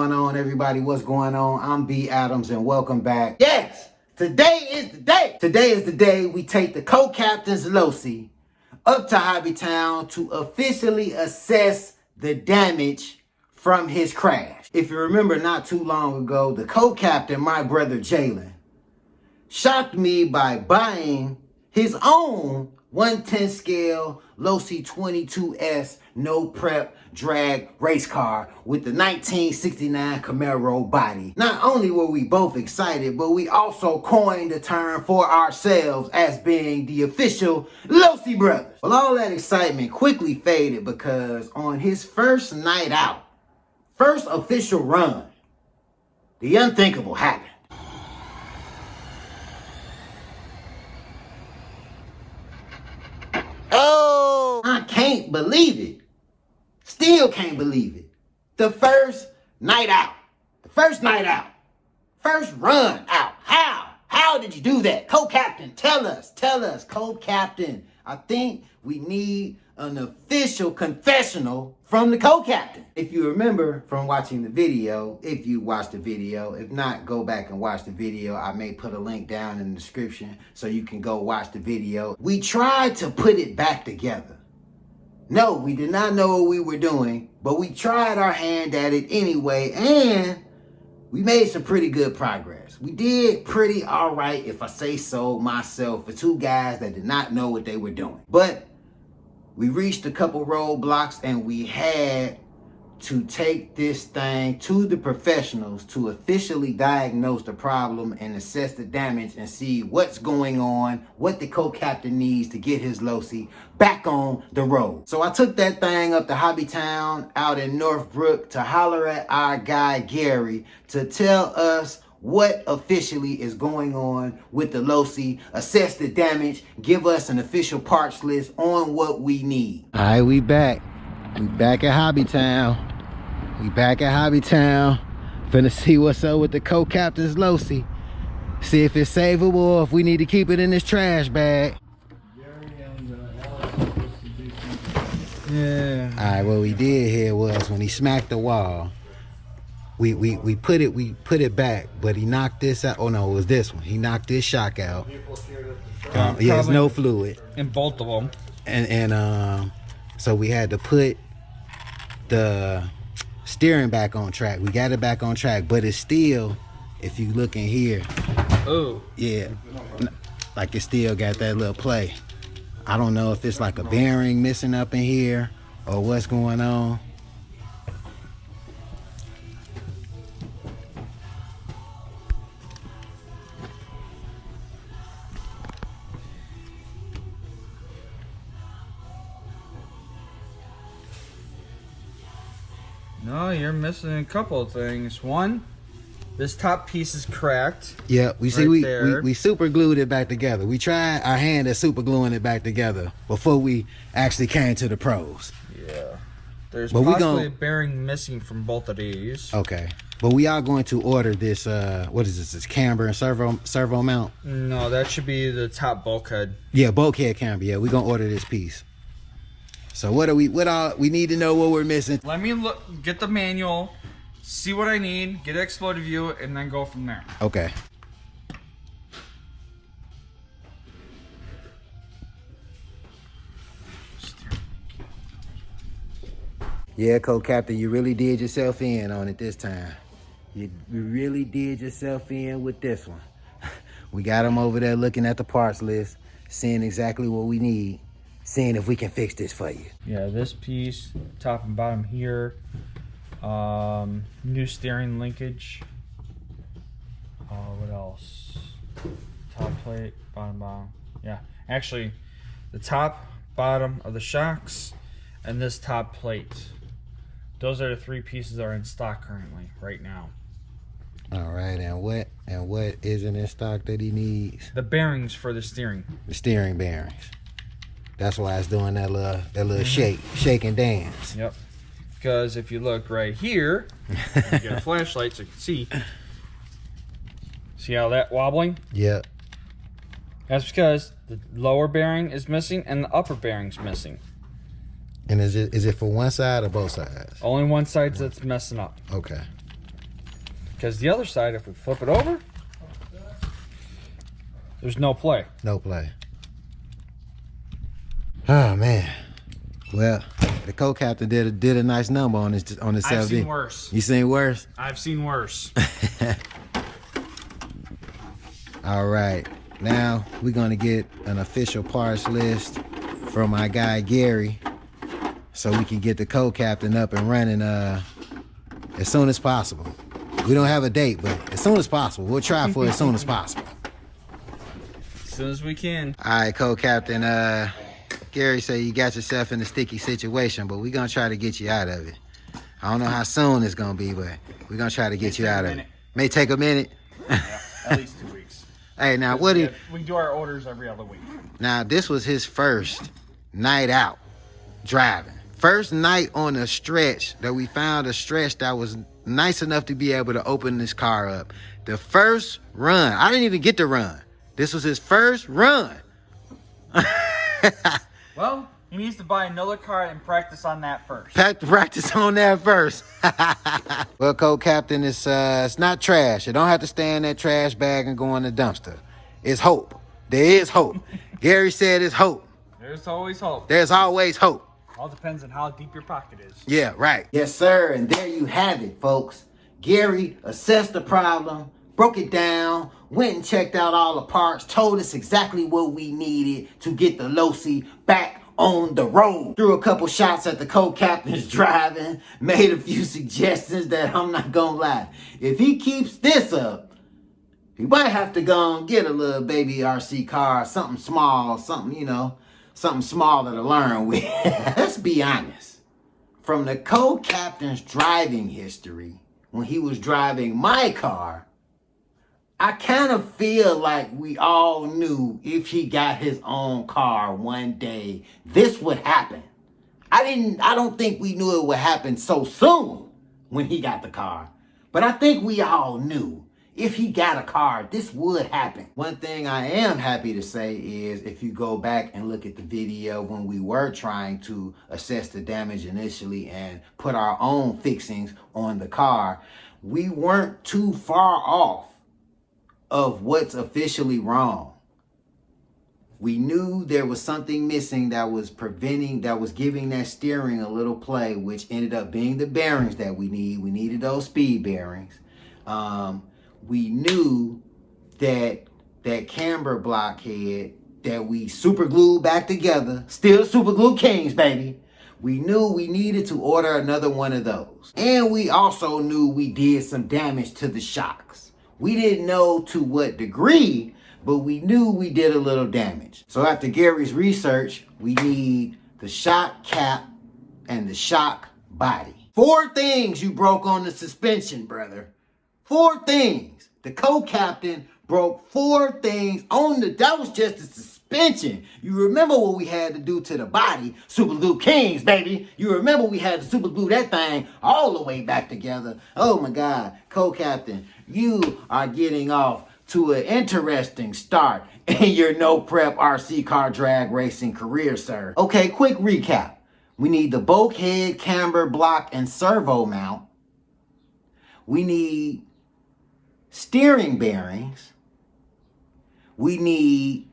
going on, everybody? What's going on? I'm B. Adams, and welcome back. Yes, today is the day. Today is the day we take the co-captain's Losi up to HobbyTown to officially assess the damage from his crash. If you remember, not too long ago, the co-captain, my brother Jalen, shocked me by buying his own 1/10 scale Losi 22S no prep drag race car with the 1969 Camaro body. Not only were we both excited, but we also coined the term for ourselves as being the official Losi brothers. Well, all that excitement quickly faded because on his first night out, first official run, the unthinkable happened. Oh, I can't believe it. Still can't believe it. The first night out. First run out. How did you do that? Co-captain, tell us, co-captain. I think we need an official confessional from the co-captain. If you remember from watching the video, if you watched the video, if not, go back and watch the video. I may put a link down in the description so you can go watch the video. We tried to put it back together. No, we did not know what we were doing, but we tried our hand at it anyway, and we made some pretty good progress. We did pretty all right, if I say so myself, for two guys that did not know what they were doing. But we reached a couple roadblocks, and we had to take this thing to the professionals to officially diagnose the problem and assess the damage and see what's going on, what the co-captain needs to get his Losi back on the road. So I took that thing up to HobbyTown out in Northbrook to holler at our guy Gary to tell us what officially is going on with the Losi, assess the damage, give us an official parts list on what we need. All right, we back. We back at HobbyTown. Finna see what's up with the co-captain's Losi. See if it's savable or if we need to keep it in this trash bag. Yeah. All right, what we did here was when he smacked the wall, we put it back, but he knocked this out. Oh no, it was this one. He knocked this shock out. Yeah, there's no fluid in both of them. And so we had to put the steering back on track. We got it back on track, but it's still, if you look in here, oh yeah, like it still got that little play. I don't know if it's like a bearing missing up in here or what's going on. No, you're missing a couple of things. One, this top piece is cracked. Yeah, we see we super glued it back together. We tried our hand at super gluing it back together before we actually came to the pros. Yeah. There's possibly a bearing missing from both of these. Okay. But we are going to order this, what is this camber and servo mount? No, that should be the top bulkhead. Yeah, bulkhead camber. Yeah, we're going to order this piece. So we need to know what we're missing. Let me get the manual, see what I need, get an exploded view, and then go from there. Okay. Yeah, co-captain, you really did yourself in on it this time. You really did yourself in with this one. We got him over there looking at the parts list, seeing exactly what we need. Seeing if we can fix this for you. Yeah, this piece, top and bottom here. New steering linkage. What else? Top plate, bottom. Yeah, actually, the top, bottom of the shocks, and this top plate. Those are the three pieces that are in stock currently, right now. All right, and what isn't in stock that he needs? The bearings for the steering. The steering bearings. That's why it's doing that little shake and dance. Yep. Because if you look right here, you get a flashlight so you can see. See how that wobbling? Yep. That's because the lower bearing is missing and the upper bearing's missing. And is it for one side or both sides? Only one side that's messing up. Okay. Because the other side, if we flip it over, there's no play. No play. Oh man. Well, the co-captain did a nice number on this I've seen worse. You seen worse? I've seen worse. All right. Now we're gonna get an official parts list from my guy Gary, so we can get the co-captain up and running as soon as possible. We don't have a date, but as soon as possible. We'll try for as soon as possible. As soon as we can. All right, co-captain. Gary said you got yourself in a sticky situation, but we're gonna try to get you out of it. I don't know how soon it's gonna be, but we're gonna try to get you out of it. May take a minute. Yeah, at least 2 weeks. Hey, now we do our orders every other week. Now this was his first night out driving. First night on a stretch that we found a stretch that was nice enough to be able to open this car up. The first run. I didn't even get to run. This was his first run. Well, he needs to buy another car and practice on that first. Practice on that first. Well, co-captain, it's not trash. It don't have to stay in that trash bag and go in the dumpster. It's hope. There is hope. Gary said it's hope. There's always hope. There's always hope. All depends on how deep your pocket is. Yeah, right. Yes, sir. And there you have it, folks. Gary assessed the problem, broke it down, went and checked out all the parts, told us exactly what we needed to get the Losi back on the road. Threw a couple shots at the co-captain's driving, made a few suggestions that I'm not gonna lie. If he keeps this up, he might have to go and get a little baby RC car, something small, something, something smaller to learn with. Let's be honest. From the co-captain's driving history, when he was driving my car, I kind of feel like we all knew if he got his own car one day, this would happen. I don't think we knew it would happen so soon when he got the car. But I think we all knew if he got a car, this would happen. One thing I am happy to say is if you go back and look at the video when we were trying to assess the damage initially and put our own fixings on the car, we weren't too far off of what's officially wrong. We knew there was something missing that was giving that steering a little play, which ended up being the bearings that we need. We needed those speed bearings. We knew that camber blockhead that we super glued back together, still super glue kings, baby. We knew we needed to order another one of those. And we also knew we did some damage to the shocks. We didn't know to what degree, but we knew we did a little damage. So after Gary's research, we need the shock cap and the shock body. 4 things you broke on the suspension, brother. 4 things. The co-captain broke 4 things on that was just the suspension. You remember what we had to do to the body? Super glue kings, baby. You remember we had to super glue that thing all the way back together. Oh my God, co-captain, you are getting off to an interesting start in your no prep RC car drag racing career, sir. Okay, quick recap. We need the bulkhead, camber, block, and servo mount. We need steering bearings. We need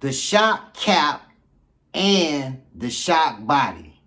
the shock cap and the shock body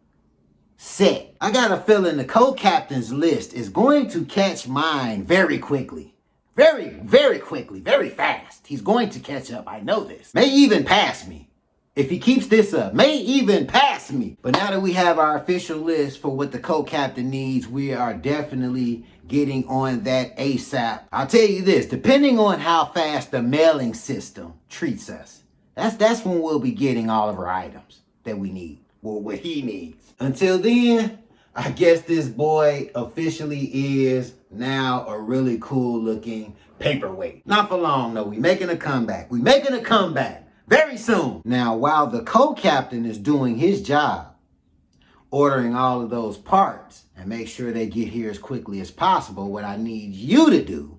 set. I got a feeling the co-captain's list is going to catch mine very quickly. Very, very quickly, very fast. He's going to catch up. I know this. May even pass me. If he keeps this up, may even pass me. But now that we have our official list for what the co-captain needs, we are definitely getting on that ASAP. I'll tell you this, depending on how fast the mailing system treats us, that's when we'll be getting all of our items that we need, or what he needs. Until then, I guess this boy officially is now a really cool looking paperweight. Not for long though, we making a comeback. We making a comeback very soon. Now, while the co-captain is doing his job, ordering all of those parts and make sure they get here as quickly as possible, what I need you to do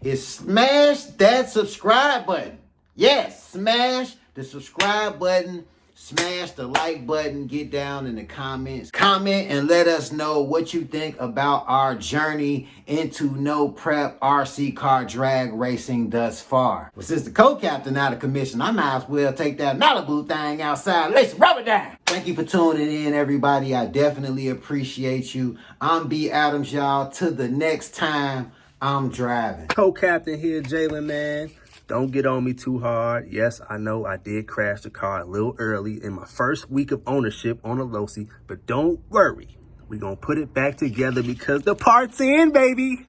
is smash that subscribe button. Yes, smash the subscribe button Smash the like button, get down in the comments. Comment and let us know what you think about our journey into no prep RC car drag racing thus far. Well, since the co-captain out of commission, I might as well take that Malibu thing outside. Let's rub it down. Thank you for tuning in, everybody. I definitely appreciate you. I'm B. Adams, y'all. Till the next time I'm driving. Co-captain here, Jalen, man. Don't get on me too hard. Yes, I know I did crash the car a little early in my first week of ownership on a Losi, but don't worry. We're going to put it back together because the part's in, baby.